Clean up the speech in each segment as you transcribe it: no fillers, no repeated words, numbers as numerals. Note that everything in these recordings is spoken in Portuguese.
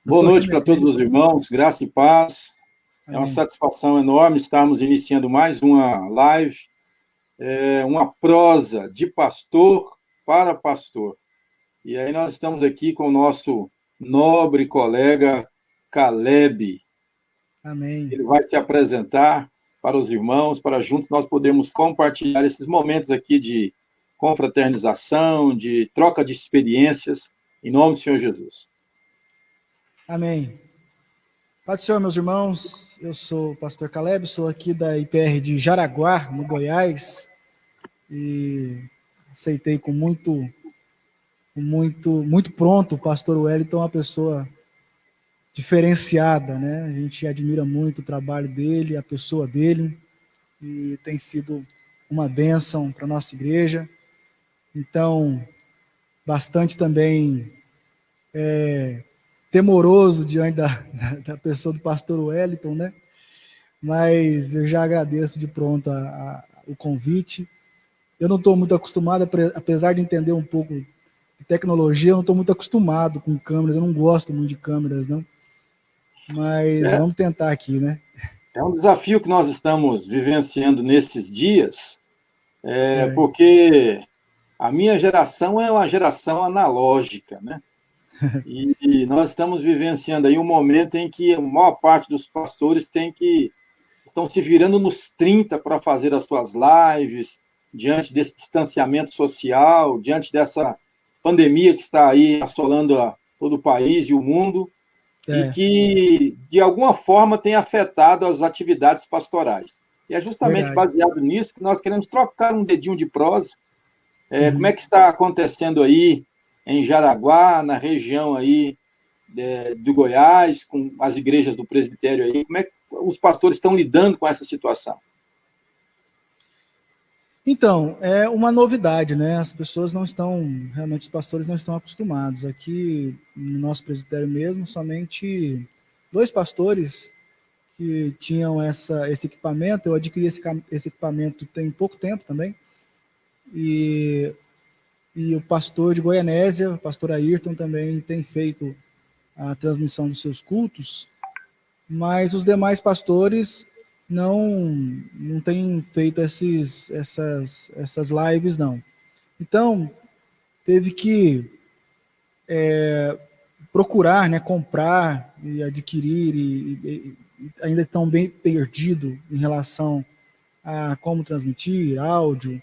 Eu Boa estou aqui noite para todos os irmãos, graça e paz. É uma satisfação enorme estarmos iniciando mais uma live, uma prosa de pastor para pastor. E aí nós estamos aqui com o nosso nobre colega Caleb. Amém. Ele vai se apresentar para os irmãos, para juntos nós podermos compartilhar esses momentos aqui de confraternização, de troca de experiências, em nome do Senhor Jesus. Amém. Paz do Senhor, meus irmãos. Eu sou o pastor Caleb, sou aqui da IPR de Jaraguá, no Goiás, e aceitei com muito pronto o pastor Wellington, uma pessoa diferenciada, né? A gente admira muito o trabalho dele, a pessoa dele, e tem sido uma bênção para a nossa igreja. Então, bastante também temoroso diante da pessoa do pastor Wellington, né? Mas eu já agradeço de pronto o convite. Eu não estou muito acostumado, apesar de entender um pouco de tecnologia, eu não estou muito acostumado com câmeras, eu não gosto muito de câmeras, não. Mas vamos tentar aqui, né? É um desafio que nós estamos vivenciando nesses dias, porque a minha geração é uma geração analógica, né? E nós estamos vivenciando aí um momento em que a maior parte dos pastores estão se virando nos 30 para fazer as suas lives, diante desse distanciamento social, diante dessa pandemia que está aí assolando todo o país e o mundo, e que, de alguma forma, tem afetado as atividades pastorais. E é justamente baseado nisso que nós queremos trocar um dedinho de prosa. Como é que está acontecendo aí em Jaraguá, na região aí do Goiás, com as igrejas do presbitério aí? Como é que os pastores estão lidando com essa situação? Então, é uma novidade, né? As pessoas não estão, realmente os pastores não estão acostumados. Aqui no nosso presbitério mesmo, somente 2 pastores que tinham esse equipamento. Eu adquiri esse equipamento tem pouco tempo também. E o pastor de Goianésia, o pastor Ayrton, também tem feito a transmissão dos seus cultos, mas os demais pastores não têm feito essas lives, não. Então, teve que procurar, né, comprar e adquirir, e ainda estão bem perdidos em relação a como transmitir áudio,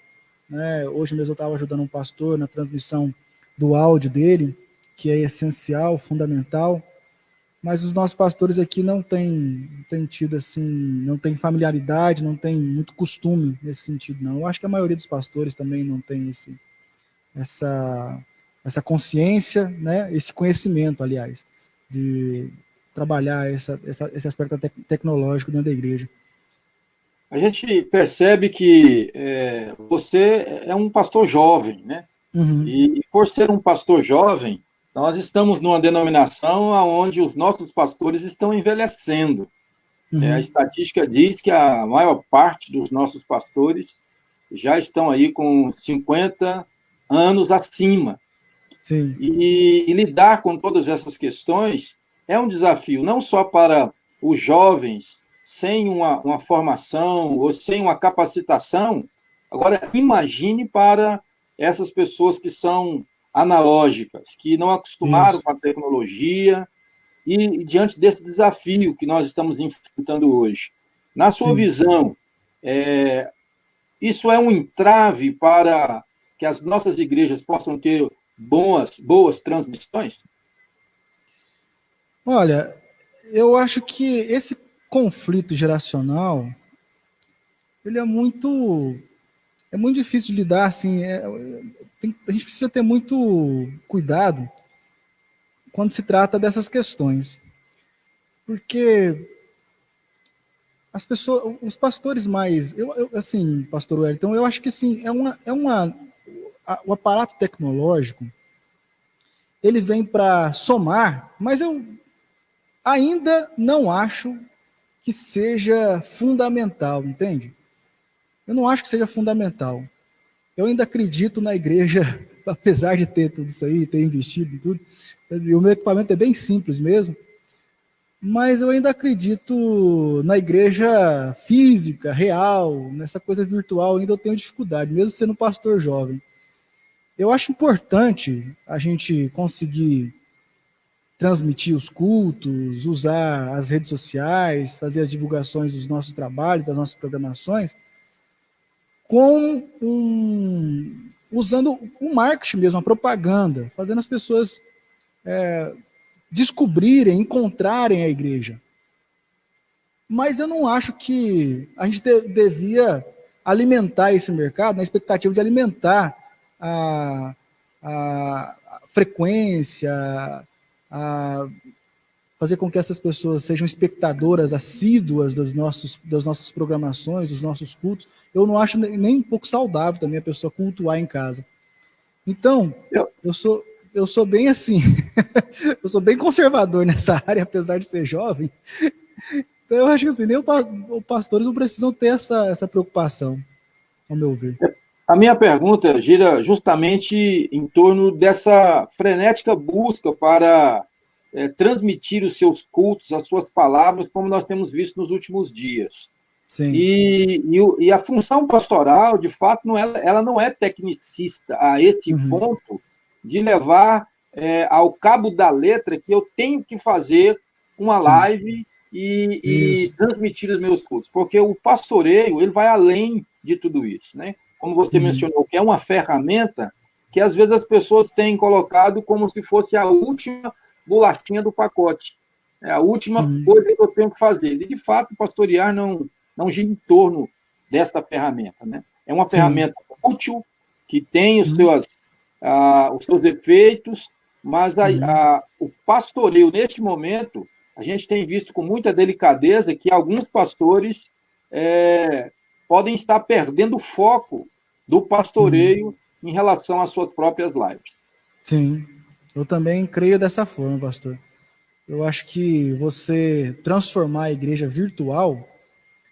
né? Hoje mesmo eu estava ajudando um pastor na transmissão do áudio dele, que é essencial, fundamental, mas os nossos pastores aqui não têm tido assim, não tem familiaridade, não tem muito costume nesse sentido, não. Eu acho que a maioria dos pastores também não tem essa consciência, né? Esse conhecimento, aliás, de trabalhar esse aspecto tecnológico dentro da igreja. A gente percebe que você é um pastor jovem, né? Uhum. E por ser um pastor jovem, nós estamos numa denominação onde os nossos pastores estão envelhecendo. A estatística diz que a maior parte dos nossos pastores já estão aí com 50 anos acima. Sim. E lidar com todas essas questões é um desafio, não só para os jovens, sem uma formação ou sem uma capacitação. Agora, imagine para essas pessoas que são analógicas, que não acostumaram com a tecnologia, e diante desse desafio que nós estamos enfrentando hoje. Na sua visão, isso é um entrave para que as nossas igrejas possam ter boas transmissões? Olha, eu acho que esse conflito geracional, ele é muito difícil de lidar, assim, a gente precisa ter muito cuidado quando se trata dessas questões, porque as pessoas, os pastores mais, assim, pastor Wellington, eu acho que sim, o aparato tecnológico, ele vem para somar, mas eu ainda não acho que seja fundamental, entende? Eu não acho que seja fundamental. Eu ainda acredito na igreja, apesar de ter tudo isso aí, ter investido em tudo. O meu equipamento é bem simples mesmo. mas eu ainda acredito na igreja física, real, nessa coisa virtual, ainda eu tenho dificuldade, mesmo sendo pastor jovem. Eu acho importante a gente conseguir transmitir os cultos, usar as redes sociais, fazer as divulgações dos nossos trabalhos, das nossas programações, usando o marketing mesmo, a propaganda, fazendo as pessoas descobrirem, encontrarem a igreja. Mas eu não acho que a gente devia alimentar esse mercado na expectativa de alimentar a frequência, a fazer com que essas pessoas sejam espectadoras assíduas das nossas programações, dos nossos cultos. Eu não acho nem um pouco saudável também a pessoa cultuar em casa. Então, eu sou bem assim, eu sou bem conservador nessa área, apesar de ser jovem. Então, eu acho que assim, nem os pastores não precisam ter essa preocupação, ao meu ver. A minha pergunta gira justamente em torno dessa frenética busca para transmitir os seus cultos, as suas palavras, como nós temos visto nos últimos dias. Sim. E a função pastoral, de fato, ela não é tecnicista a esse ponto de levar ao cabo da letra que eu tenho que fazer uma live e transmitir os meus cultos, porque o pastoreio ele vai além de tudo isso, né? Como você mencionou, que é uma ferramenta que às vezes as pessoas têm colocado como se fosse a última bolachinha do pacote, é a última coisa que eu tenho que fazer. E de fato, pastorear não gira em torno desta ferramenta, né? É uma ferramenta útil que tem os seus defeitos, mas o pastoreio neste momento a gente tem visto com muita delicadeza que alguns pastores podem estar perdendo o foco do pastoreio em relação às suas próprias lives. Sim, eu também creio dessa forma, pastor. Eu acho que você transformar a igreja virtual,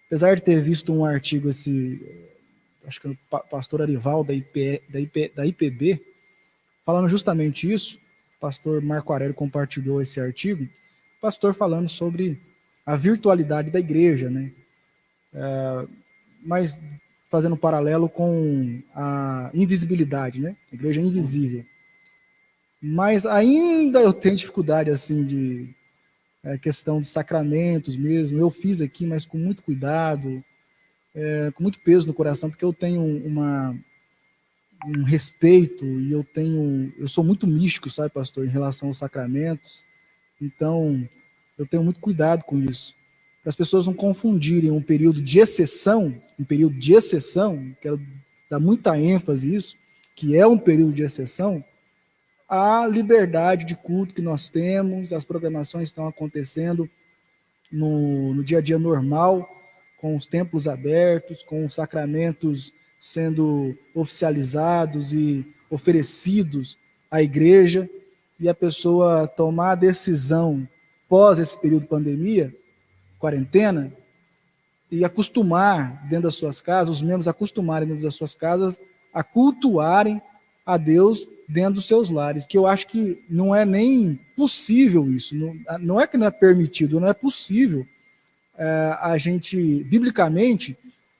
apesar de ter visto um artigo, acho que é o pastor Arival, da IPB, falando justamente isso, o pastor Marco Aurélio compartilhou esse artigo, pastor falando sobre a virtualidade da igreja, né? Mas fazendo um paralelo com a invisibilidade, né? A igreja invisível. Mas ainda eu tenho dificuldade, assim, de questão de sacramentos mesmo. Eu fiz aqui, mas com muito cuidado, com muito peso no coração, porque eu tenho um respeito e eu sou muito místico, sabe, pastor, em relação aos sacramentos. Então, eu tenho muito cuidado com isso. Para as pessoas não confundirem um período de exceção, quero dar muita ênfase nisso, que é um período de exceção, a liberdade de culto que nós temos, as programações estão acontecendo no dia a dia normal, com os templos abertos, com os sacramentos sendo oficializados e oferecidos à igreja, e a pessoa tomar a decisão pós esse período de pandemia, quarentena, e acostumar dentro das suas casas, os membros acostumarem dentro das suas casas a cultuarem a Deus dentro dos seus lares, que eu acho que não é nem possível isso, não é que não é permitido, não é possível a gente, biblicamente,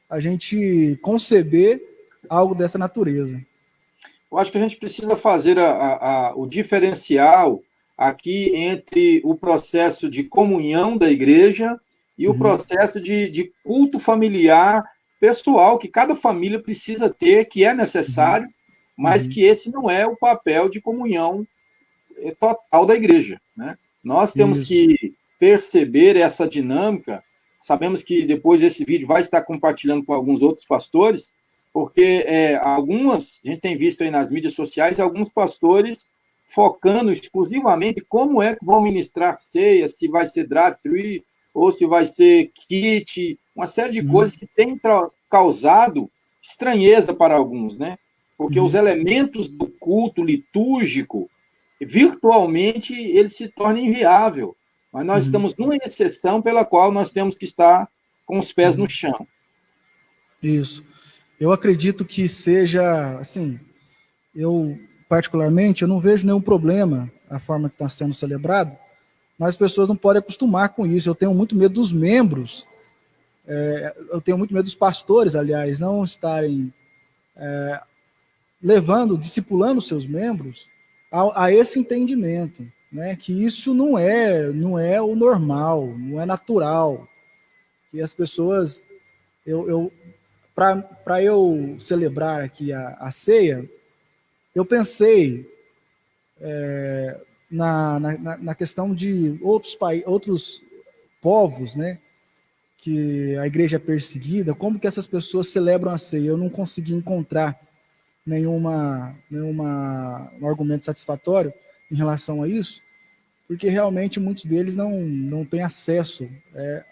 a gente conceber algo dessa natureza. Eu acho que a gente precisa fazer o diferencial aqui entre o processo de comunhão da igreja e o processo de culto familiar pessoal, que cada família precisa ter, que é necessário, mas que esse não é o papel de comunhão total da igreja, né? Nós temos que perceber essa dinâmica. Sabemos que depois esse vídeo vai estar compartilhando com alguns outros pastores, porque a gente tem visto aí nas mídias sociais alguns pastores focando exclusivamente como é que vão ministrar ceia, se vai ser drive-thru ou se vai ser kit, uma série de coisas que tem causado estranheza para alguns, né? Porque os elementos do culto litúrgico, virtualmente, ele se torna inviável. Mas nós estamos numa exceção pela qual nós temos que estar com os pés no chão. Isso. Eu acredito que seja, assim, particularmente, eu não vejo nenhum problema a forma que está sendo celebrado, mas as pessoas não podem acostumar com isso. Eu tenho muito medo dos membros, eu tenho muito medo dos pastores, aliás, não estarem levando, discipulando seus membros a esse entendimento, né? Que isso não é o normal, não é natural, que as pessoas, para eu celebrar aqui a ceia, eu pensei na questão de outros povos, né? Que a igreja é perseguida, como que essas pessoas celebram a ceia? Eu não consegui encontrar nenhum argumento satisfatório em relação a isso, porque realmente muitos deles não têm acesso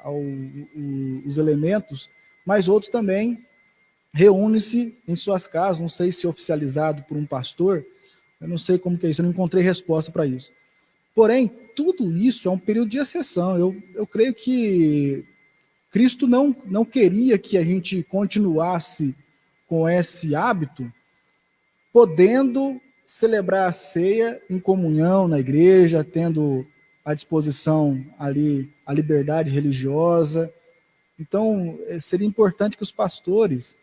aos elementos, mas outros também reúnem-se em suas casas, não sei se oficializado por um pastor, eu não sei como que é isso, eu não encontrei resposta para isso. Porém, tudo isso é um período de exceção. Eu creio que Cristo não queria que a gente continuasse com esse hábito, podendo celebrar a ceia em comunhão na igreja, tendo à disposição ali a liberdade religiosa. Então, seria importante que os pastores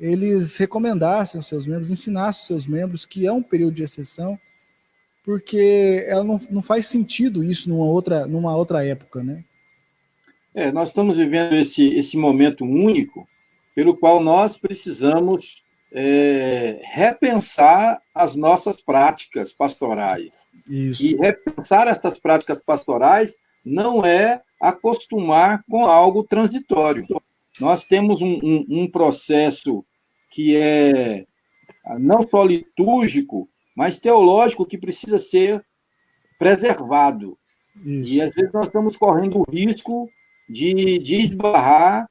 eles recomendassem aos seus membros, ensinassem aos seus membros que é um período de exceção, porque ela não faz sentido isso numa outra época, né? Nós estamos vivendo esse momento único pelo qual nós precisamos repensar as nossas práticas pastorais. Isso. E repensar essas práticas pastorais não é acostumar com algo transitório. Nós temos um processo que é não só litúrgico, mas teológico, que precisa ser preservado. Isso. E às vezes nós estamos correndo o risco de esbarrar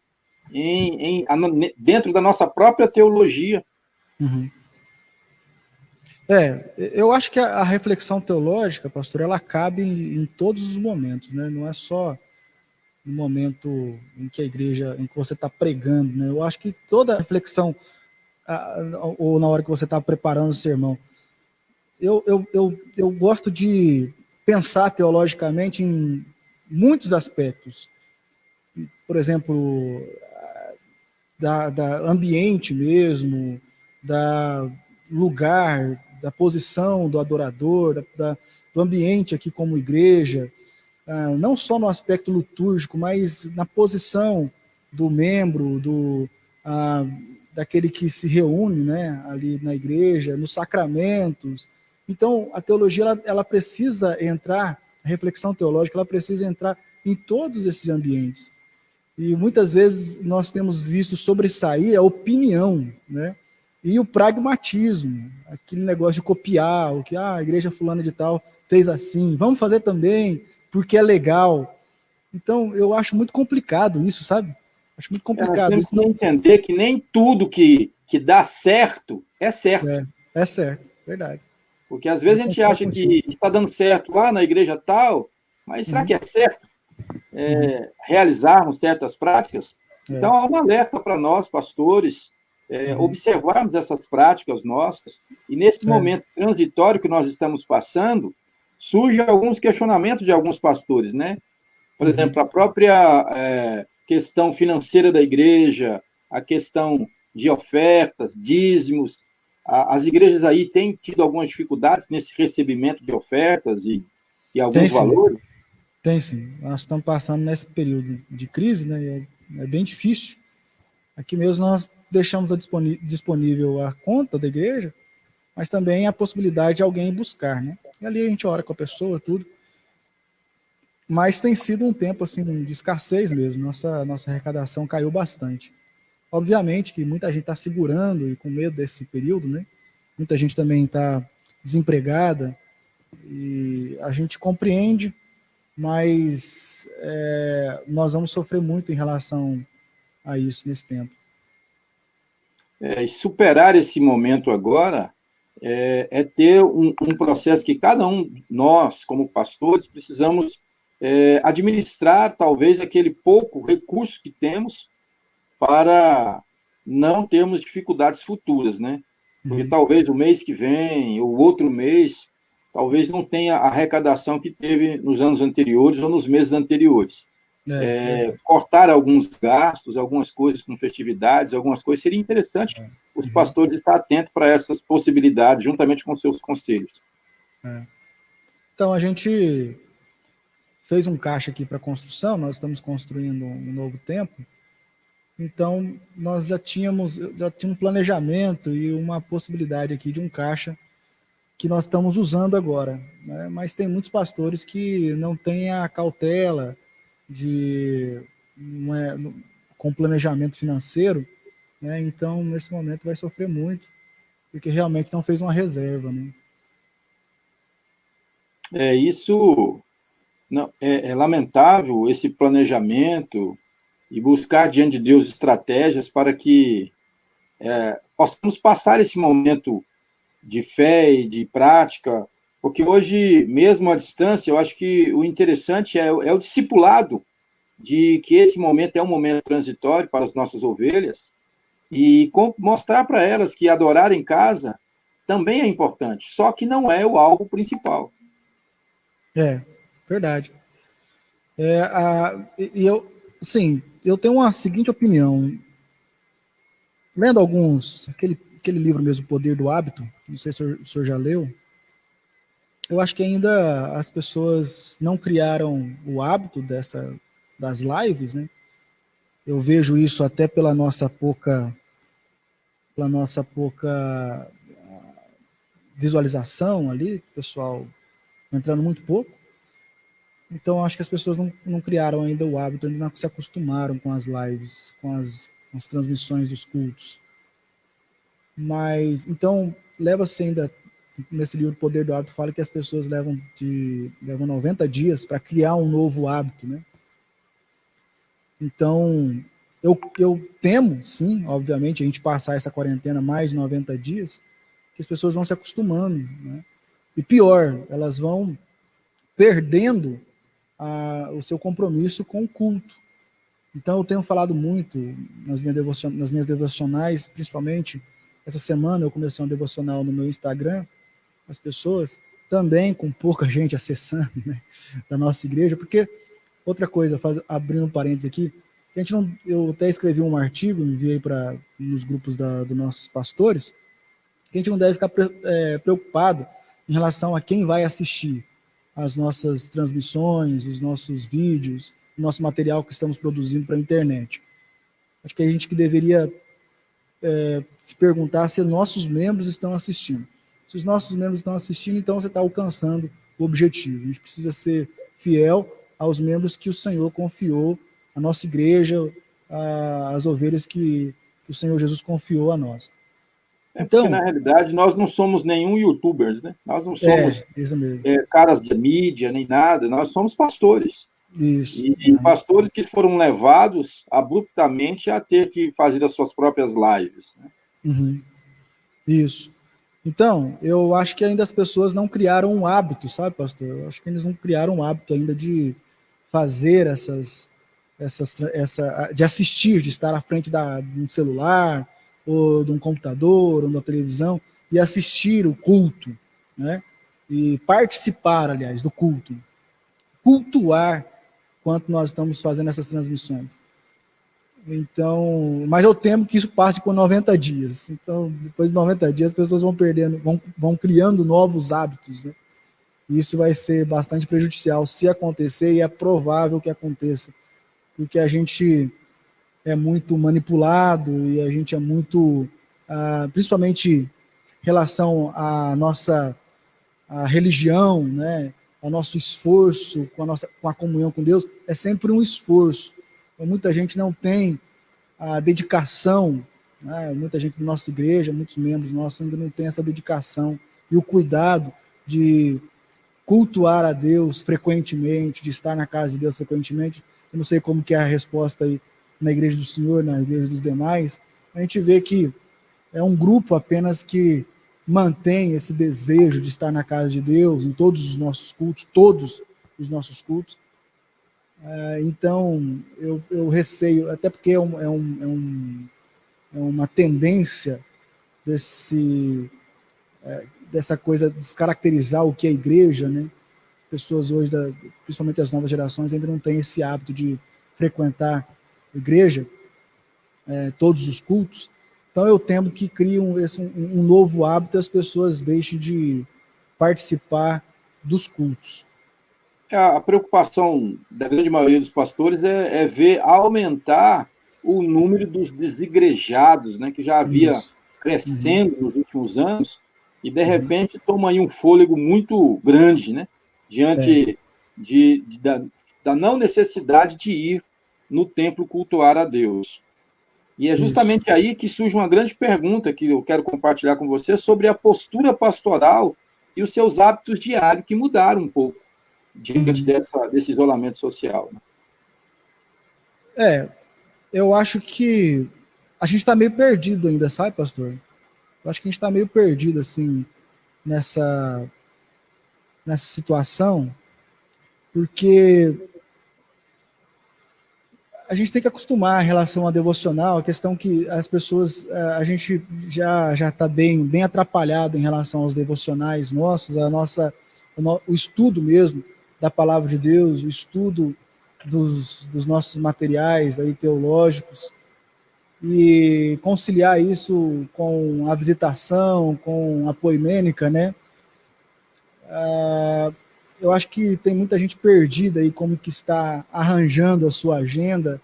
dentro da nossa própria teologia. Uhum. Eu acho que a reflexão teológica, pastor, ela cabe em todos os momentos, né? Não é só no momento em que em que você está pregando, né? Eu acho que toda reflexão, ou na hora que você está preparando o sermão, eu gosto de pensar teologicamente em muitos aspectos. Por exemplo, da ambiente mesmo, da lugar, da posição do adorador, do ambiente aqui como igreja, não só no aspecto litúrgico, mas na posição do membro, daquele que se reúne, né, ali na igreja, nos sacramentos. Então, a teologia ela precisa entrar, a reflexão teológica ela precisa entrar em todos esses ambientes. E muitas vezes nós temos visto sobressair a opinião, né? E o pragmatismo, aquele negócio de copiar, o que a igreja fulana de tal fez assim, vamos fazer também, porque é legal. Então, eu acho muito complicado isso, sabe? Acho muito Nós complicado temos isso. que entender que nem tudo que dá certo é certo. É certo, verdade. Porque às vezes a gente acha que está dando certo lá na igreja tal, mas será que é certo realizarmos certas práticas? Então, há um alerta para nós, pastores, observarmos essas práticas nossas, e nesse momento transitório que nós estamos passando, surgem alguns questionamentos de alguns pastores, né? Por exemplo, a própria questão financeira da igreja, a questão de ofertas, dízimos. As igrejas aí têm tido algumas dificuldades nesse recebimento de ofertas e alguns valores? Tem sim. Nós estamos passando nesse período de crise, né? É bem difícil. Aqui mesmo nós deixamos disponível a conta da igreja, mas também a possibilidade de alguém buscar, né? E ali a gente ora com a pessoa, tudo. Mas tem sido um tempo assim de escassez mesmo. Nossa arrecadação caiu bastante. Obviamente que muita gente está segurando e com medo desse período, né? Muita gente também está desempregada e a gente compreende, mas nós vamos sofrer muito em relação a isso nesse tempo. E superar esse momento agora ter um processo que cada um, nós, como pastores, precisamos administrar, talvez, aquele pouco recurso que temos para não termos dificuldades futuras, né? Porque talvez o mês que vem, ou outro mês, talvez não tenha a arrecadação que teve nos anos anteriores ou nos meses anteriores. Cortar alguns gastos, algumas coisas com festividades, algumas coisas, seria interessante os pastores estar atentos para essas possibilidades, juntamente com seus conselhos. Então, a gente fez um caixa aqui para construção, nós estamos construindo um novo templo, então nós já tínhamos um planejamento e uma possibilidade aqui de um caixa que nós estamos usando agora, né? Mas tem muitos pastores que não têm a cautela com planejamento financeiro, né? Então nesse momento vai sofrer muito, porque realmente não fez uma reserva, né? Isso não, é lamentável, esse planejamento e buscar diante de Deus estratégias para que possamos passar esse momento de fé e de prática, porque hoje, mesmo à distância, eu acho que o interessante é o discipulado, de que esse momento é um momento transitório para as nossas ovelhas, e mostrar para elas que adorar em casa também é importante, só que não é o alvo principal. Verdade. Eu tenho uma seguinte opinião. Lendo aquele livro mesmo, O Poder do Hábito, não sei se o senhor já leu, eu acho que ainda as pessoas não criaram o hábito das lives, né? Eu vejo isso até pela nossa pouca visualização ali, o pessoal entrando muito pouco. Então, acho que as pessoas não criaram ainda o hábito, ainda não se acostumaram com as lives, com as transmissões dos cultos. Mas, então, leva-se ainda, nesse livro Poder do Hábito, fala que as pessoas levam 90 dias para criar um novo hábito, né? Então, eu temo, sim, obviamente, a gente passar essa quarentena mais de 90 dias, que as pessoas vão se acostumando, né? E pior, elas vão perdendo o seu compromisso com o culto. Então, eu tenho falado muito nas minhas devocionais, principalmente essa semana eu comecei um devocional no meu Instagram, as pessoas, também com pouca gente acessando, né, da nossa igreja, porque, outra coisa, abrindo um parênteses aqui, eu até escrevi um artigo, enviei nos grupos dos nossos pastores, que a gente não deve ficar preocupado em relação a quem vai assistir as nossas transmissões, os nossos vídeos, o nosso material que estamos produzindo para a internet. Acho que a gente que deveria se perguntar se nossos membros estão assistindo. Se os nossos membros estão assistindo, então você está alcançando o objetivo. A gente precisa ser fiel aos membros que o Senhor confiou, a nossa igreja, as ovelhas que o Senhor Jesus confiou a nós. Porque, na realidade, nós não somos nenhum youtubers, né? Nós não somos caras de mídia, nem nada. Nós somos pastores. Isso. E pastores que foram levados abruptamente a ter que fazer as suas próprias lives. Né? Uhum. Isso. Então, eu acho que ainda as pessoas não criaram um hábito, sabe, pastor? Eu acho que eles não criaram um hábito ainda de fazer de assistir, de estar à frente de um celular, ou de um computador, ou de uma televisão, e assistir o culto, né? E participar, aliás, do culto. Cultuar quanto nós estamos fazendo essas transmissões. Então, mas eu temo que isso passe com 90 dias. Então, depois de 90 dias, as pessoas vão criando novos hábitos, né? E isso vai ser bastante prejudicial se acontecer, e é provável que aconteça, porque a gente é muito manipulado e a gente é muito, principalmente em relação à nossa religião, né? Ao nosso esforço com a comunhão com Deus, é sempre um esforço. Então, muita gente não tem a dedicação, né? Muita gente da nossa igreja, muitos membros nossos ainda não tem essa dedicação e o cuidado de cultuar a Deus frequentemente, de estar na casa de Deus frequentemente. Eu não sei como que é a resposta aí na igreja do Senhor, na igreja dos demais. A gente vê que é um grupo apenas que mantém esse desejo de estar na casa de Deus, em todos os nossos cultos. Então, eu receio, até porque é uma tendência dessa coisa, descaracterizar o que é igreja, né? As pessoas hoje, principalmente as novas gerações, ainda não têm esse hábito de frequentar a igreja, todos os cultos. Então eu temo que crie um novo hábito e as pessoas deixem de participar dos cultos. A preocupação da grande maioria dos pastores é ver aumentar o número dos desigrejados, né, que já havia Isso. crescendo nos últimos anos, e de repente toma aí um fôlego muito grande, né, diante da não necessidade de ir no templo cultuar a Deus. E é Isso. justamente aí que surge uma grande pergunta que eu quero compartilhar com você sobre a postura pastoral e os seus hábitos diários que mudaram um pouco diante desse isolamento social. Eu acho que a gente está meio perdido ainda, sabe, pastor? Eu acho que a gente está meio perdido, assim, nessa situação, porque a gente tem que acostumar em relação à devocional, a questão que as pessoas, a gente já está bem atrapalhado em relação aos devocionais nossos, o estudo mesmo da palavra de Deus, o estudo dos nossos materiais aí teológicos, e conciliar isso com a visitação, com a poimênica, né? Eu acho que tem muita gente perdida aí como que está arranjando a sua agenda,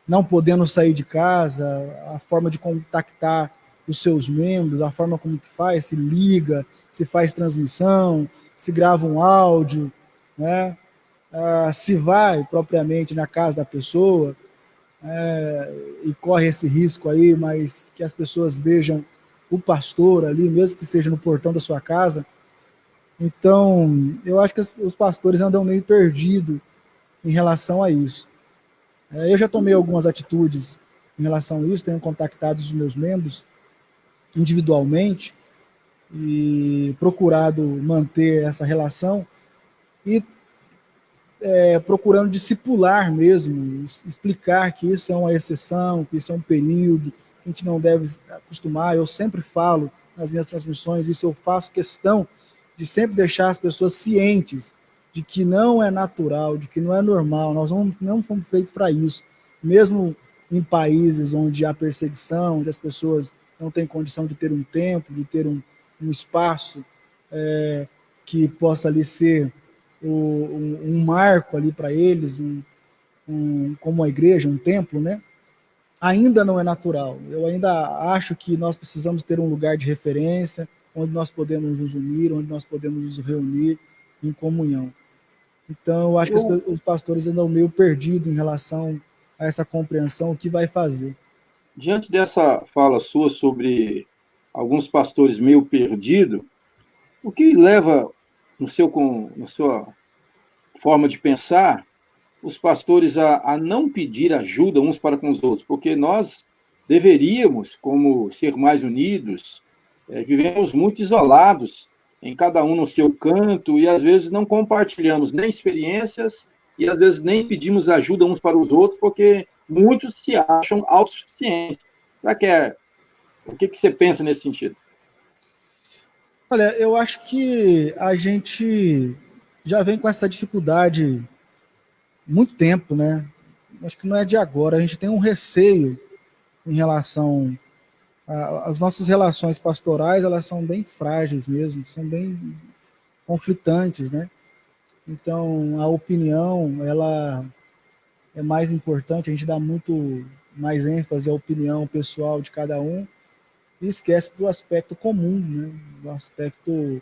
não podendo sair de casa, a forma de contactar os seus membros, a forma como que faz, se liga, se faz transmissão, se grava um áudio, né? Se vai propriamente na casa da pessoa, e corre esse risco aí, mas que as pessoas vejam o pastor ali, mesmo que seja no portão da sua casa. Então, eu acho que os pastores andam meio perdidos em relação a isso. Eu já tomei algumas atitudes em relação a isso, tenho contactado os meus membros individualmente e procurado manter essa relação e procurando discipular mesmo, explicar que isso é uma exceção, que isso é um período, que a gente não deve acostumar. Eu sempre falo nas minhas transmissões, isso eu faço questão de sempre deixar as pessoas cientes de que não é natural, de que não é normal, nós não fomos feitos para isso. Mesmo em países onde há perseguição, onde as pessoas não têm condição de ter um templo, de ter um espaço que possa ali ser um marco ali para eles, como uma igreja, um templo, né? Ainda não é natural. Eu ainda acho que nós precisamos ter um lugar de referência, onde nós podemos nos unir, onde nós podemos nos reunir em comunhão. Então, eu acho que os pastores andam meio perdidos em relação a essa compreensão, o que vai fazer. Diante dessa fala sua sobre alguns pastores meio perdidos, o que leva, na sua forma de pensar, os pastores a não pedir ajuda uns para com os outros? Porque nós deveríamos, como ser mais unidos, vivemos muito isolados, em cada um no seu canto, e às vezes não compartilhamos nem experiências, e às vezes nem pedimos ajuda uns para os outros, porque muitos se acham autossuficientes. Será que o que você pensa nesse sentido? Olha, eu acho que a gente já vem com essa dificuldade muito tempo, né? Acho que não é de agora. A gente tem um receio em relação as nossas relações pastorais, elas são bem frágeis mesmo, são bem conflitantes, né? Então, a opinião, ela é mais importante, a gente dá muito mais ênfase à opinião pessoal de cada um e esquece do aspecto comum, né? Do aspecto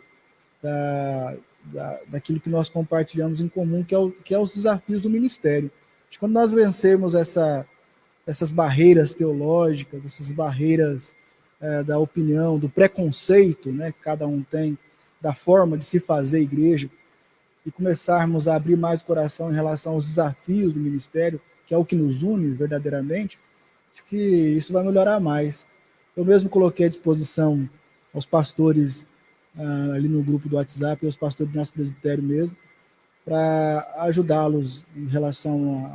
daquilo que nós compartilhamos em comum, que é os desafios do ministério. Quando nós vencermos essas barreiras teológicas, essas barreiras da opinião, do preconceito, né, que cada um tem, da forma de se fazer igreja, e começarmos a abrir mais o coração em relação aos desafios do ministério, que é o que nos une verdadeiramente, acho que isso vai melhorar mais. Eu mesmo coloquei à disposição aos pastores ali no grupo do WhatsApp, e aos pastores do nosso presbitério mesmo, para ajudá-los em relação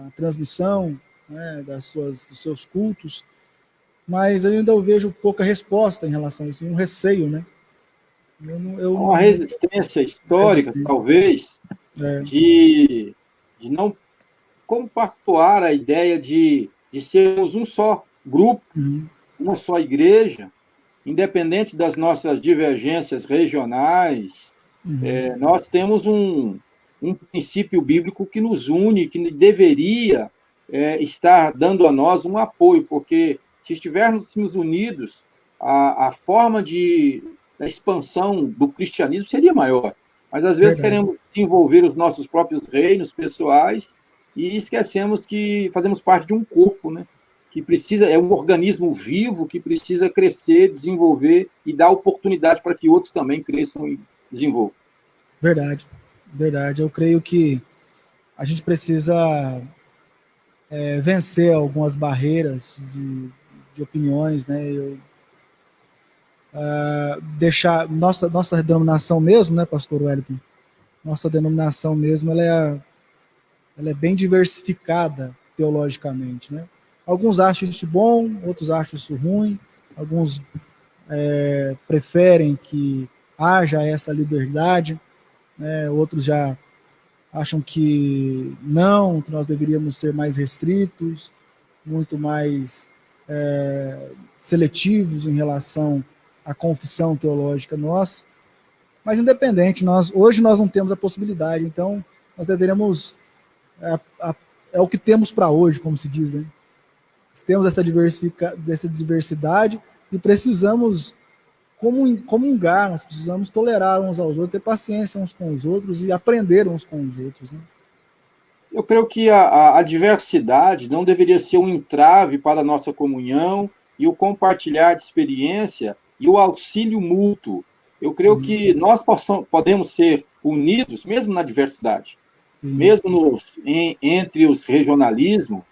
à transmissão, né, dos seus cultos, mas eu ainda vejo pouca resposta em relação a isso, um receio, né? Uma resistência histórica, talvez, de não compactuar a ideia de sermos um só grupo, uma só igreja, independente das nossas divergências regionais. Nós temos um princípio bíblico que nos une, que deveria estar dando a nós um apoio, porque se estivermos unidos, a forma da expansão do cristianismo seria maior. Mas, às vezes, queremos desenvolver os nossos próprios reinos pessoais e esquecemos que fazemos parte de um corpo, né? Que precisa, é um organismo vivo que precisa crescer, desenvolver e dar oportunidade para que outros também cresçam e desenvolvam. Verdade, verdade. Eu creio que a gente precisa vencer algumas barreiras de opiniões, né? Deixar nossa denominação mesmo, né, pastor Wellington? Nossa denominação mesmo, ela é bem diversificada teologicamente, né? Alguns acham isso bom, outros acham isso ruim, alguns preferem que haja essa liberdade, né? Outros já acham que não, que nós deveríamos ser mais restritos, muito mais seletivos em relação à confissão teológica nossa. Mas independente, hoje nós não temos a possibilidade, então nós deveremos é o que temos para hoje, como se diz, né? Temos essa diversidade e precisamos comungar, nós precisamos tolerar uns aos outros, ter paciência uns com os outros e aprender uns com os outros, né? Eu creio que a diversidade não deveria ser um entrave para a nossa comunhão e o compartilhar de experiência e o auxílio mútuo. Eu creio que nós podemos ser unidos, mesmo na diversidade. Mesmo entre os regionalismos.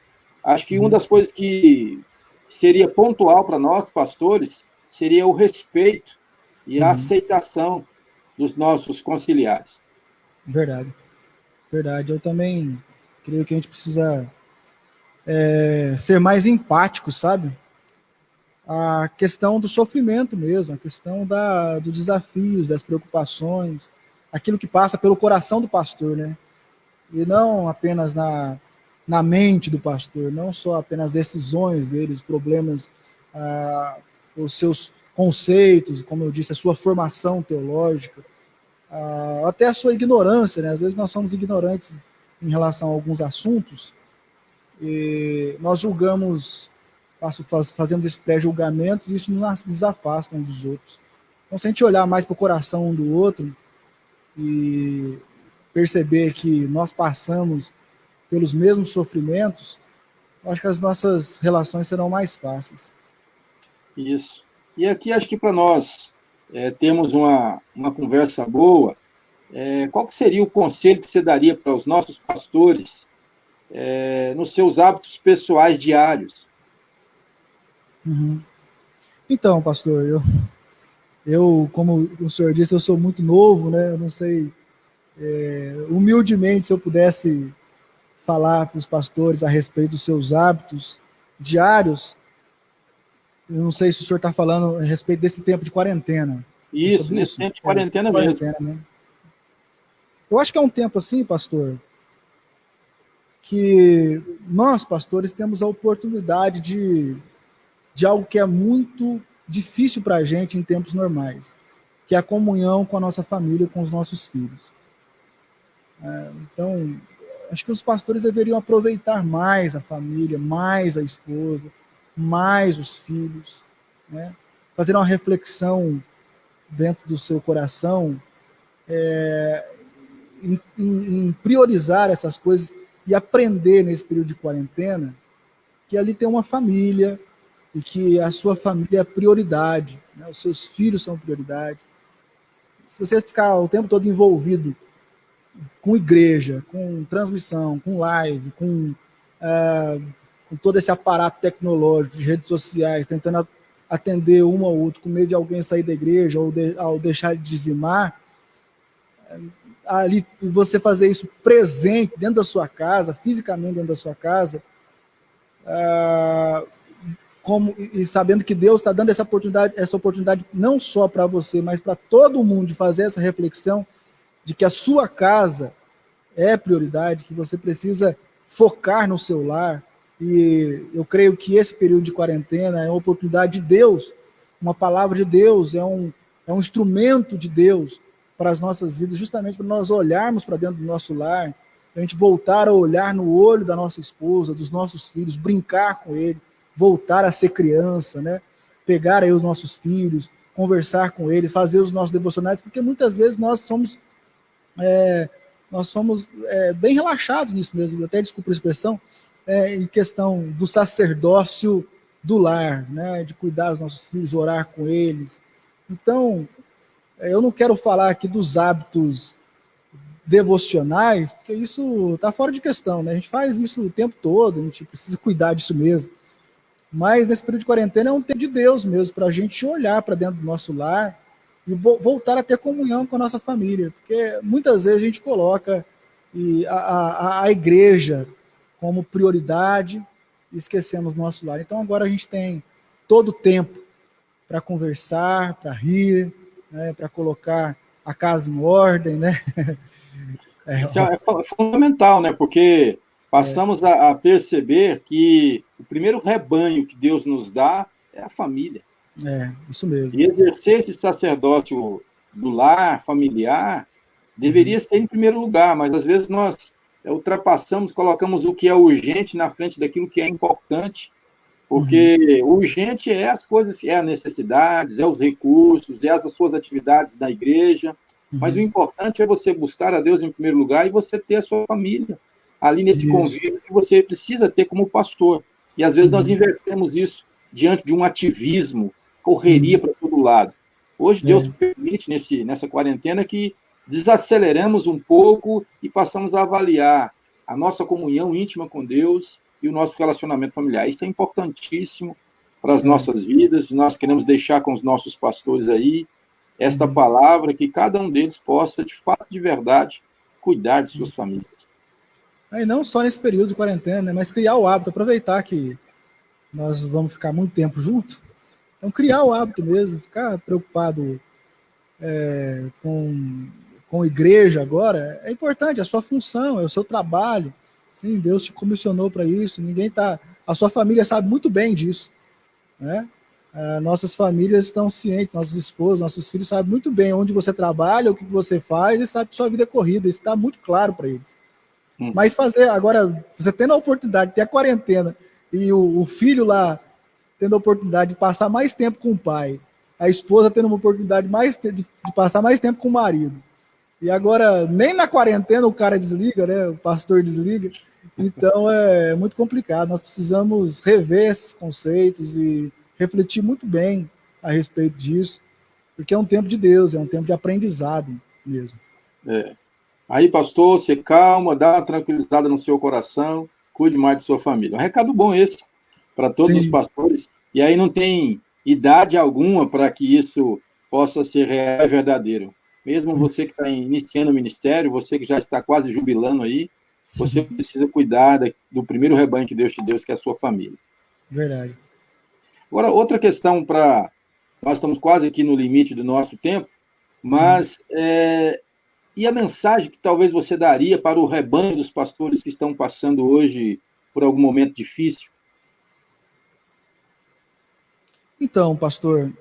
Acho que uma das coisas que seria pontual para nós, pastores, seria o respeito e a aceitação dos nossos conciliares. Verdade. Verdade. Eu também creio que a gente precisa ser mais empático, sabe? A questão do sofrimento mesmo, a questão dos desafios, das preocupações, aquilo que passa pelo coração do pastor, né? E não apenas na mente do pastor, não só apenas decisões dele, os problemas, os seus conceitos, como eu disse, a sua formação teológica, até a sua ignorância, né? Às vezes nós somos ignorantes em relação a alguns assuntos e nós julgamos, fazemos esse pré-julgamento e isso nos afasta uns dos outros. Então, se a gente olhar mais para o coração um do outro e perceber que nós passamos pelos mesmos sofrimentos, eu acho que as nossas relações serão mais fáceis. Isso. E aqui acho que para nós termos uma conversa boa, qual que seria o conselho que você daria para os nossos pastores nos seus hábitos pessoais diários? Então, pastor, eu, como o senhor disse, eu sou muito novo, né? Eu não sei, humildemente, se eu pudesse falar para os pastores a respeito dos seus hábitos diários, eu não sei se o senhor está falando a respeito desse tempo de quarentena. Isso, nesse tempo de quarentena mesmo. Né? Eu acho que é um tempo assim, pastor, que nós, pastores, temos a oportunidade de algo que é muito difícil para a gente em tempos normais, que é a comunhão com a nossa família, com os nossos filhos. Então, acho que os pastores deveriam aproveitar mais a família, mais a esposa, mais os filhos, né? Fazer uma reflexão dentro do seu coração em priorizar essas coisas e aprender nesse período de quarentena que ali tem uma família e que a sua família é prioridade, né? Os seus filhos são prioridade. Se você ficar o tempo todo envolvido com igreja, com transmissão, com live, com todo esse aparato tecnológico de redes sociais, tentando atender um ao outro, com medo de alguém sair da igreja ou ao deixar de dizimar, ali você fazer isso presente dentro da sua casa, fisicamente dentro da sua casa, e sabendo que Deus está dando essa oportunidade não só para você, mas para todo mundo, de fazer essa reflexão de que a sua casa é prioridade, que você precisa focar no seu lar. E eu creio que esse período de quarentena é uma oportunidade de Deus, uma palavra de Deus, é um instrumento de Deus para as nossas vidas, justamente para nós olharmos para dentro do nosso lar, para a gente voltar a olhar no olho da nossa esposa, dos nossos filhos, brincar com ele, voltar a ser criança, né? Pegar aí os nossos filhos, conversar com eles, fazer os nossos devocionais, porque muitas vezes nós somos bem relaxados nisso mesmo, até desculpa a expressão, em questão do sacerdócio do lar, né, de cuidar dos nossos filhos, orar com eles. Então, eu não quero falar aqui dos hábitos devocionais, porque isso está fora de questão, né? A gente faz isso o tempo todo, a gente precisa cuidar disso mesmo. Mas nesse período de quarentena é um tempo de Deus mesmo, para a gente olhar para dentro do nosso lar e voltar a ter comunhão com a nossa família, porque muitas vezes a gente coloca a igreja como prioridade e esquecemos nosso lar. Então agora a gente tem todo o tempo para conversar, para rir, né, para colocar a casa em ordem, né? Isso é fundamental, né? Porque passamos a perceber que o primeiro rebanho que Deus nos dá é a família. Isso mesmo. E exercer esse sacerdócio do lar familiar deveria ser em primeiro lugar, mas às vezes nós ultrapassamos, colocamos o que é urgente na frente daquilo que é importante, porque o urgente é as coisas, é as necessidades, é os recursos, é as suas atividades da igreja, mas o importante é você buscar a Deus em primeiro lugar e você ter a sua família ali nesse convívio que você precisa ter como pastor. E às vezes nós invertemos isso diante de um ativismo, correria para todo lado. Hoje Deus permite nessa quarentena que desaceleramos um pouco e passamos a avaliar a nossa comunhão íntima com Deus e o nosso relacionamento familiar. Isso é importantíssimo para as nossas vidas, e nós queremos deixar com os nossos pastores aí esta palavra, que cada um deles possa, de fato, de verdade, cuidar de suas famílias. E não só nesse período de quarentena, né, mas criar o hábito, aproveitar que nós vamos ficar muito tempo juntos, então criar o hábito mesmo, ficar preocupado com a igreja agora, é importante, é a sua função, é o seu trabalho. Sim, Deus te comissionou para isso, a sua família sabe muito bem disso, né? Nossas famílias estão cientes, nossos esposos, nossos filhos sabem muito bem onde você trabalha, o que você faz, e sabe que sua vida é corrida, isso está muito claro para eles. Mas agora, você tendo a oportunidade de ter a quarentena, e o filho lá tendo a oportunidade de passar mais tempo com o pai, a esposa tendo uma oportunidade de passar mais tempo com o marido, e agora nem na quarentena o cara desliga, né? O pastor desliga. Então é muito complicado. Nós precisamos rever esses conceitos e refletir muito bem a respeito disso, porque é um tempo de Deus, é um tempo de aprendizado mesmo. Aí, pastor, você calma, dá uma tranquilizada no seu coração, cuide mais de sua família. Um recado bom esse para todos os pastores. E aí não tem idade alguma para que isso possa ser real e verdadeiro. Mesmo você que está iniciando o ministério, você que já está quase jubilando aí, você precisa cuidar do primeiro rebanho que Deus te deu, que é a sua família. Verdade. Agora, outra questão nós estamos quase aqui no limite do nosso tempo, mas e a mensagem que talvez você daria para o rebanho dos pastores que estão passando hoje por algum momento difícil? Então, pastor,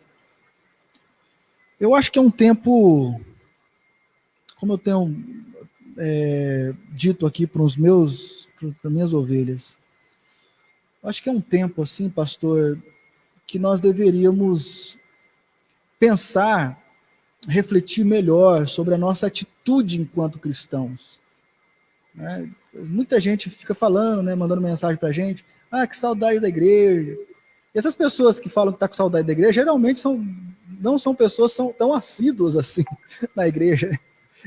eu acho que é um tempo, como eu tenho dito aqui para as minhas ovelhas, acho que é um tempo assim, pastor, que nós deveríamos pensar, refletir melhor sobre a nossa atitude enquanto cristãos. Né? Muita gente fica falando, né, mandando mensagem para a gente, que saudade da igreja. E essas pessoas que falam que está com saudade da igreja, geralmente não são pessoas tão assíduas assim na igreja.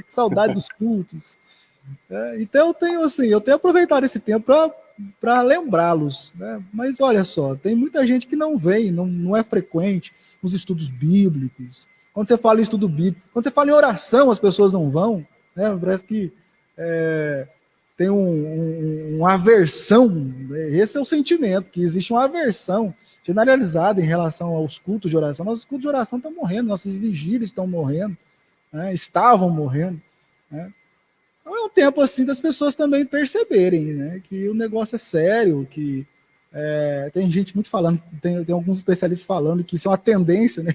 Saudade dos cultos. Então eu tenho aproveitado esse tempo para lembrá-los, né? Mas olha só, tem muita gente que não vem, não é frequente nos estudos bíblicos. Quando você fala em estudo bíblico, quando você fala em oração, as pessoas não vão, né? Parece que tem uma aversão né? Esse é o sentimento, que existe uma aversão generalizada em relação aos cultos de oração. Nossos cultos de oração estão morrendo, nossas vigílias estão morrendo, né? Estavam morrendo, né? Então é um tempo assim das pessoas também perceberem, né, que o negócio é sério, que tem gente muito falando, tem alguns especialistas falando que isso é uma tendência, né?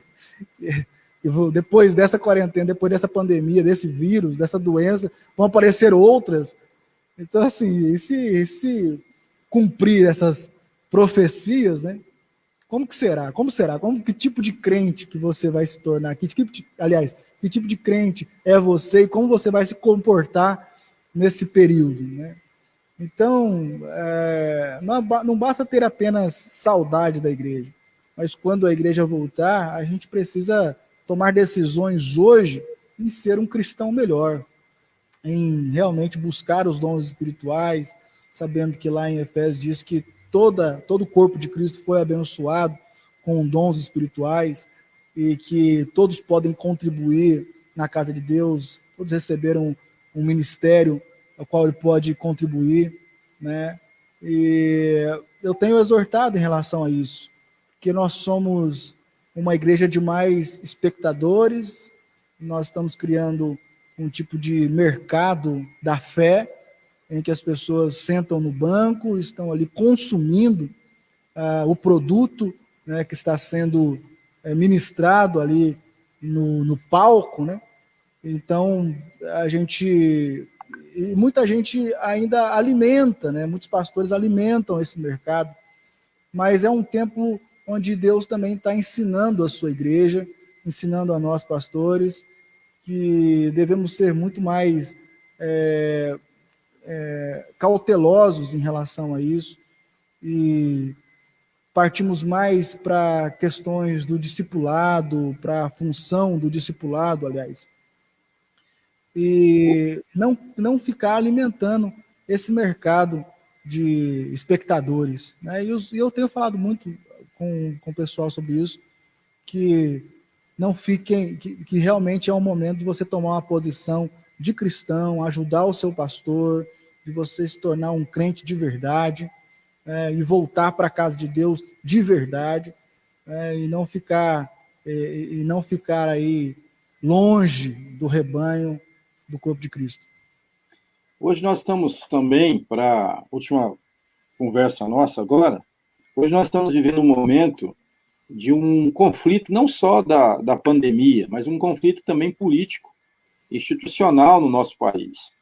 Depois dessa quarentena, depois dessa pandemia, desse vírus, dessa doença, vão aparecer outras. Então, assim, se cumprir essas profecias, né? Como que será? Como será? Que tipo de crente que você vai se tornar? Aliás, que tipo de crente é você e como você vai se comportar nesse período, né? Então, não basta ter apenas saudade da igreja, mas quando a igreja voltar, a gente precisa tomar decisões hoje em ser um cristão melhor, em realmente buscar os dons espirituais, sabendo que lá em Efésios diz que todo o corpo de Cristo foi abençoado com dons espirituais e que todos podem contribuir na casa de Deus, todos receberam um ministério ao qual ele pode contribuir, né? E eu tenho exortado em relação a isso, que nós somos uma igreja de mais espectadores, nós estamos criando um tipo de mercado da fé, em que as pessoas sentam no banco, estão ali consumindo o produto, né, que está sendo ministrado ali no palco, né? Então, muita gente ainda alimenta, né? Muitos pastores alimentam esse mercado, mas é um tempo onde Deus também está ensinando a sua igreja, ensinando a nós pastores, que devemos ser muito mais cautelosos em relação a isso e partimos mais para questões do discipulado, para a função do discipulado, aliás, e não ficar alimentando esse mercado de espectadores, né? E eu tenho falado muito com o pessoal sobre isso, que não fiquem, que realmente é um momento de você tomar uma posição de cristão, ajudar o seu pastor, de você se tornar um crente de verdade, e voltar para a casa de Deus de verdade, e não ficar aí longe do rebanho do corpo de Cristo. Hoje nós estamos também, para a última conversa nossa agora, hoje nós estamos vivendo um momento de um conflito não só da pandemia, mas um conflito também político, institucional no nosso país.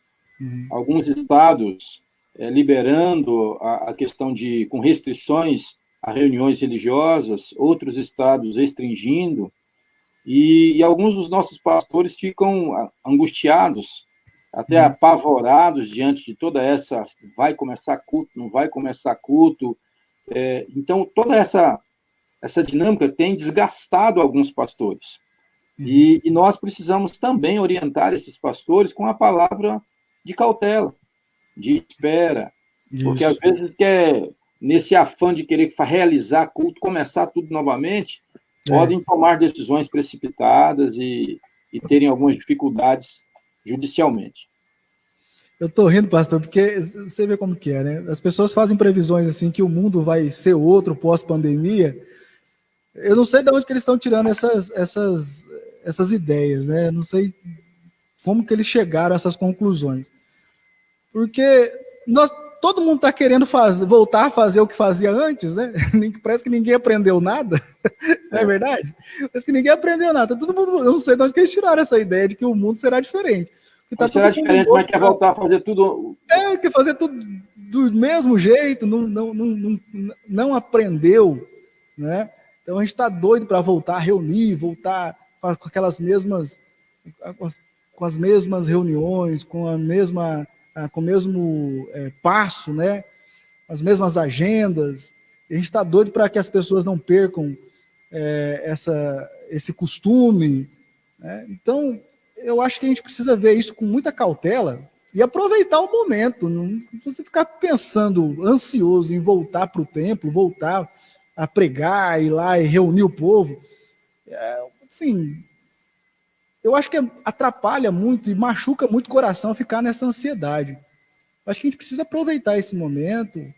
Alguns estados liberando a questão com restrições a reuniões religiosas, outros estados restringindo, e alguns dos nossos pastores ficam angustiados, até apavorados diante de toda essa, vai começar culto, não vai começar culto. Então, toda essa dinâmica tem desgastado alguns pastores. E nós precisamos também orientar esses pastores com a palavra de cautela, de espera, porque às vezes nesse afã de querer realizar culto, começar tudo novamente, podem tomar decisões precipitadas e terem algumas dificuldades judicialmente. Eu estou rindo, pastor, porque você vê como que é, né? As pessoas fazem previsões assim que o mundo vai ser outro pós-pandemia. Eu não sei de onde que eles estão tirando essas ideias, né? Eu não sei como que eles chegaram a essas conclusões. Porque todo mundo está querendo voltar a fazer o que fazia antes, né? Parece que ninguém aprendeu nada, não é verdade? Parece que ninguém aprendeu nada. Todo mundo, eu não sei de onde que eles tiraram essa ideia de que o mundo será diferente. Tá será diferente, mas quer voltar a fazer tudo... quer fazer tudo do mesmo jeito, não aprendeu, né? Então a gente está doido para voltar a reunir, voltar com aquelas mesmas... com as mesmas reuniões, com o mesmo passo, né? As mesmas agendas. A gente está doido para que as pessoas não percam esse costume, né? Então, eu acho que a gente precisa ver isso com muita cautela e aproveitar o momento. Não você ficar pensando, ansioso em voltar para o templo, voltar a pregar, ir lá e reunir o povo. Assim, eu acho que atrapalha muito e machuca muito o coração ficar nessa ansiedade. Acho que a gente precisa aproveitar esse momento,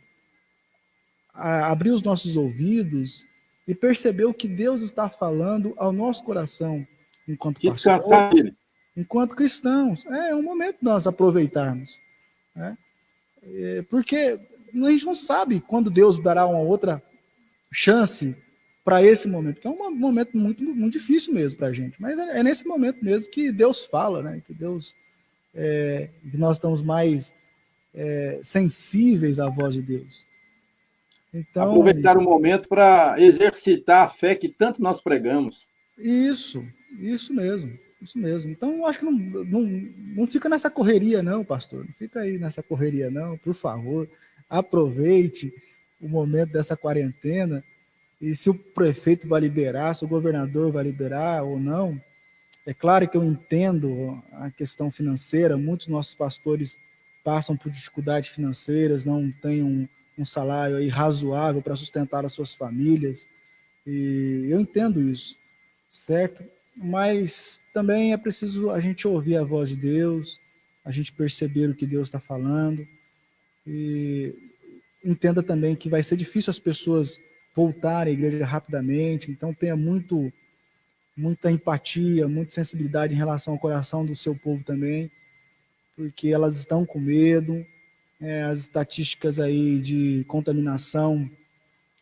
abrir os nossos ouvidos e perceber o que Deus está falando ao nosso coração, enquanto Descansar pastores, nele. enquanto cristãos. É um momento de nós aproveitarmos, né? Porque a gente não sabe quando Deus dará uma outra chance para esse momento, que é um momento muito, muito difícil mesmo para a gente, mas é nesse momento mesmo que Deus fala, né? Que Deus, que nós estamos mais sensíveis à voz de Deus. Então, Aproveitar o momento para exercitar a fé que tanto nós pregamos. isso mesmo, isso mesmo. Então, eu acho que não fica nessa correria não, pastor, não fica aí nessa correria não, por favor, aproveite o momento dessa quarentena, e se o prefeito vai liberar, se o governador vai liberar ou não. É claro que eu entendo a questão financeira, muitos nossos pastores passam por dificuldades financeiras, não têm um salário aí razoável para sustentar as suas famílias, e eu entendo isso, certo? Mas também é preciso a gente ouvir a voz de Deus, a gente perceber o que Deus está falando, e entenda também que vai ser difícil as pessoas voltarem à igreja rapidamente, então tenha muita empatia, muita sensibilidade em relação ao coração do seu povo também, porque elas estão com medo, as estatísticas aí de contaminação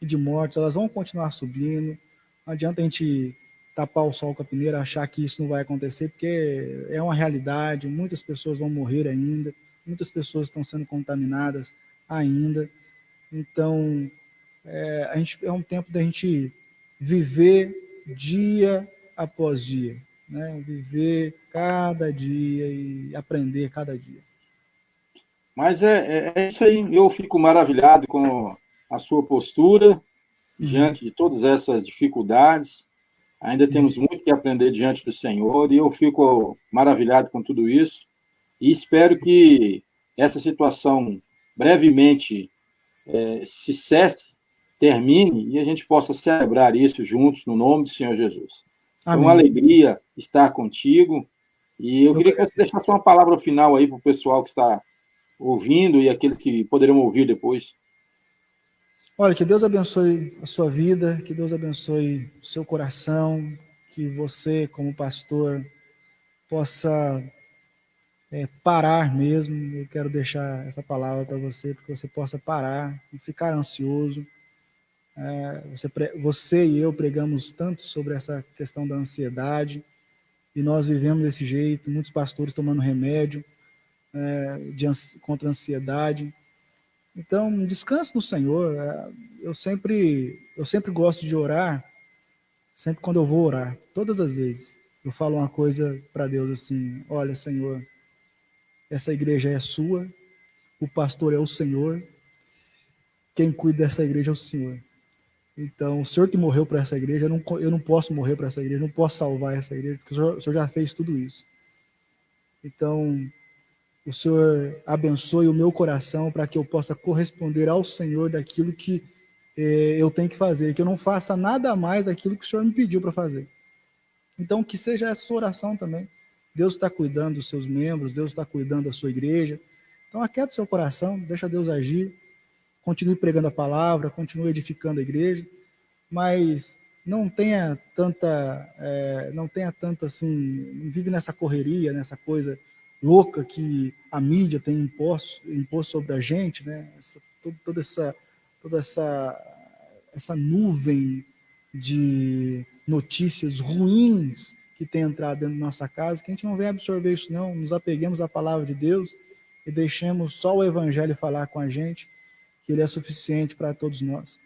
e de mortes, elas vão continuar subindo, não adianta a gente tapar o sol com a peneira, achar que isso não vai acontecer, porque é uma realidade, muitas pessoas vão morrer ainda, muitas pessoas estão sendo contaminadas ainda, então é um tempo da gente viver dia após dia, né? Viver cada dia e aprender cada dia. Mas é isso aí. Eu fico maravilhado com a sua postura diante de todas essas dificuldades. Ainda temos muito que aprender diante do Senhor e eu fico maravilhado com tudo isso e espero que essa situação brevemente se cesse, termine e a gente possa celebrar isso juntos no nome do Senhor Jesus. Foi uma Amém. alegria estar contigo e eu queria que você deixasse uma palavra final aí para o pessoal que está ouvindo e aqueles que poderão ouvir depois. Olha, que Deus abençoe a sua vida, que Deus abençoe o seu coração, que você, como pastor, possa parar mesmo. Eu quero deixar essa palavra para você, porque você possa parar, não ficar ansioso. Você e eu pregamos tanto sobre essa questão da ansiedade, e nós vivemos desse jeito, muitos pastores tomando remédio contra a ansiedade. Então, descanse no Senhor. Eu sempre gosto de orar, sempre quando eu vou orar, todas as vezes. Eu falo uma coisa para Deus assim: olha, Senhor, essa igreja é sua, o pastor é o Senhor, quem cuida dessa igreja é o Senhor. Então, o Senhor que morreu para essa igreja, eu não posso morrer para essa igreja, não posso salvar essa igreja, porque o Senhor já fez tudo isso. Então, o Senhor abençoe o meu coração para que eu possa corresponder ao Senhor daquilo que eu tenho que fazer, que eu não faça nada mais daquilo que o Senhor me pediu para fazer. Então, que seja essa sua oração também. Deus está cuidando dos seus membros, Deus está cuidando da sua igreja. Então, aquieta o seu coração, deixa Deus agir, continue pregando a palavra, continue edificando a igreja, mas não tenha tanta assim, não vive nessa correria, nessa coisa louca que a mídia tem imposto sobre a gente, né? Toda essa nuvem de notícias ruins que tem entrado dentro da nossa casa, que a gente não venha absorver isso não, nos apeguemos à palavra de Deus e deixemos só o evangelho falar com a gente, que ele é suficiente para todos nós.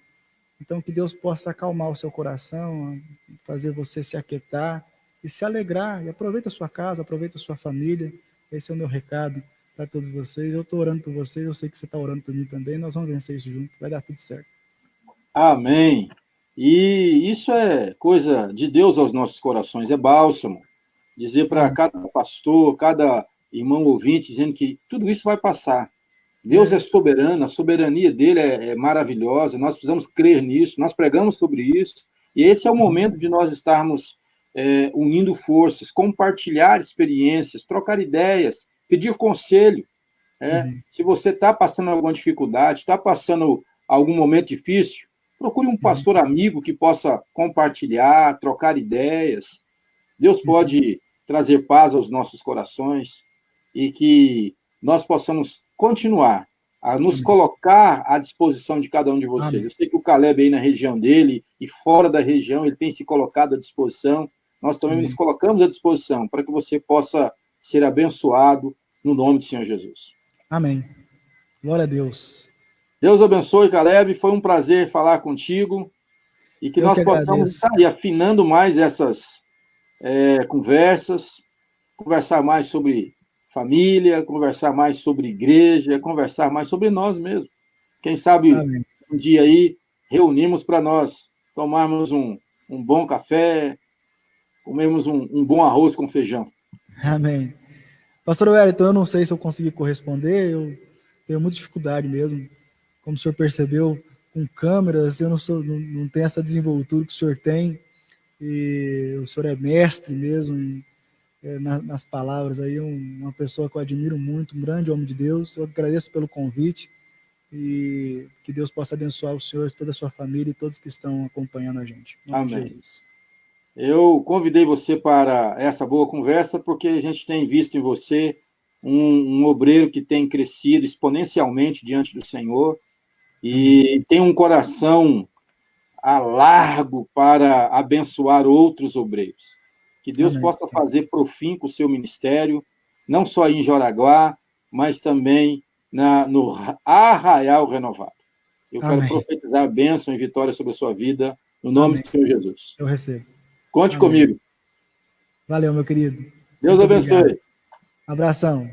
Então, que Deus possa acalmar o seu coração, fazer você se aquietar e se alegrar. E aproveita a sua casa, aproveita a sua família. Esse é o meu recado para todos vocês. Eu estou orando por vocês, eu sei que você está orando por mim também. Nós vamos vencer isso junto, vai dar tudo certo. Amém. E isso é coisa de Deus aos nossos corações, é bálsamo. Dizer para cada pastor, cada irmão ouvinte, dizendo que tudo isso vai passar. Deus é soberano, a soberania dele é maravilhosa, nós precisamos crer nisso, nós pregamos sobre isso, e esse é o momento de nós estarmos unindo forças, compartilhar experiências, trocar ideias, pedir conselho. Se você está passando alguma dificuldade, está passando algum momento difícil, procure um pastor amigo que possa compartilhar, trocar ideias. Deus pode trazer paz aos nossos corações e que nós possamos continuar a nos colocar à disposição de cada um de vocês. Amém. Eu sei que o Caleb aí na região dele e fora da região, ele tem se colocado à disposição. Nós também nos colocamos à disposição para que você possa ser abençoado no nome do Senhor Jesus. Amém. Glória a Deus. Deus abençoe, Caleb. Foi um prazer falar contigo e que nós possamos estar aí afinando mais essas conversar mais sobre família, conversar mais sobre igreja, conversar mais sobre nós mesmos. Quem sabe Amém. Um dia aí reunimos para nós tomarmos um bom café, comermos um bom arroz com feijão. Amém. Pastor Wellington, eu não sei se eu consegui corresponder, eu tenho muita dificuldade mesmo. Como o senhor percebeu, com câmeras, eu não tenho essa desenvoltura que o senhor tem, e o senhor é mestre mesmo nas palavras, aí uma pessoa que eu admiro muito, um grande homem de Deus. Eu agradeço pelo convite e que Deus possa abençoar o senhor, toda a sua família e todos que estão acompanhando a gente. Em nome de Jesus. Eu convidei você para essa boa conversa porque a gente tem visto em você um obreiro que tem crescido exponencialmente diante do Senhor e tem um coração largo para abençoar outros obreiros. Que Deus possa fazer profim com o seu ministério, não só em Jaraguá, mas também no Arraial Renovado. Eu quero profetizar a bênção e vitória sobre a sua vida, no nome do Senhor Jesus. Eu recebo. Conte comigo. Valeu, meu querido. Deus abençoe. Abração.